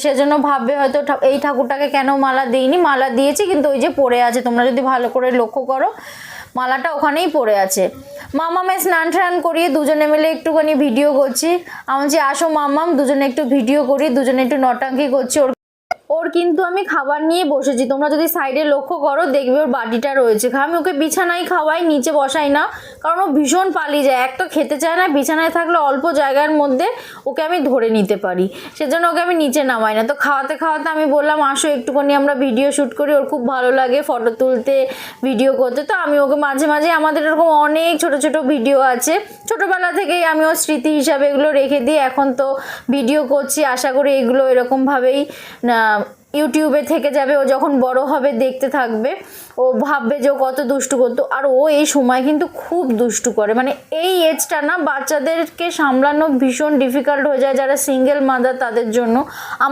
সেজন্য ভাববে হয়তো এই ঠাকুরটাকে কেন মালা দিইনি, মালা দিয়েছি কিন্তু ওই যে পড়ে আছে, তোমরা যদি ভালো করে লক্ষ্য করো মালাটা ওখানেই পড়ে আছে। মামামে স্নান টান করিয়ে দুজনে মিলে একটুখানি ভিডিও করছি। আমি যে আসো মামাম দুজনে একটু ভিডিও করি, দুজনে একটু নটাঙ্কি করছি। ওর কিন্তু আমি খাবার নিয়ে বসেছি, তোমরা যদি সাইডে লক্ষ্য করো দেখবে ওর বাটিটা রয়েছে। আমি ওকে বিছানায় খাওয়াই, নিচে বসাই না, কারণ ও ভীষণ পালিয়ে যায়। এক তো খেতে চায় না, বিছানায় থাকলে অল্প জায়গার মধ্যে ওকে আমি ধরে নিতে পারি, সেজন্য ওকে আমি নিচে নামাই না। তো খাওয়াতে খাওয়াতে আমি বললাম আসো একটুখানি আমরা ভিডিও শ্যুট করি, ওর খুব ভালো লাগে ফটো তুলতে ভিডিও করতে। তো আমি ওকে মাঝে মাঝে, আমাদের এরকম অনেক ছোট ছোট ভিডিও আছে ছোটোবেলা থেকেই, আমি ওর স্মৃতি হিসাবে এগুলো রেখে দিই। এখন তো ভিডিও করছি, আশা করি এগুলো এরকমভাবেই ইউটিউবে থেকে যাবে। ও যখন বড় হবে দেখতে থাকবে, ও ভাববে যে ও কত দুষ্টু করতো। আর ও এই সময় কিন্তু খুব দুষ্টু করে, মানে এই এজটা না বাচ্চাদেরকে সামলানো ভীষণ ডিফিকাল্ট হয়ে যায়, যারা সিঙ্গেল মাদার তাদের জন্য। আমার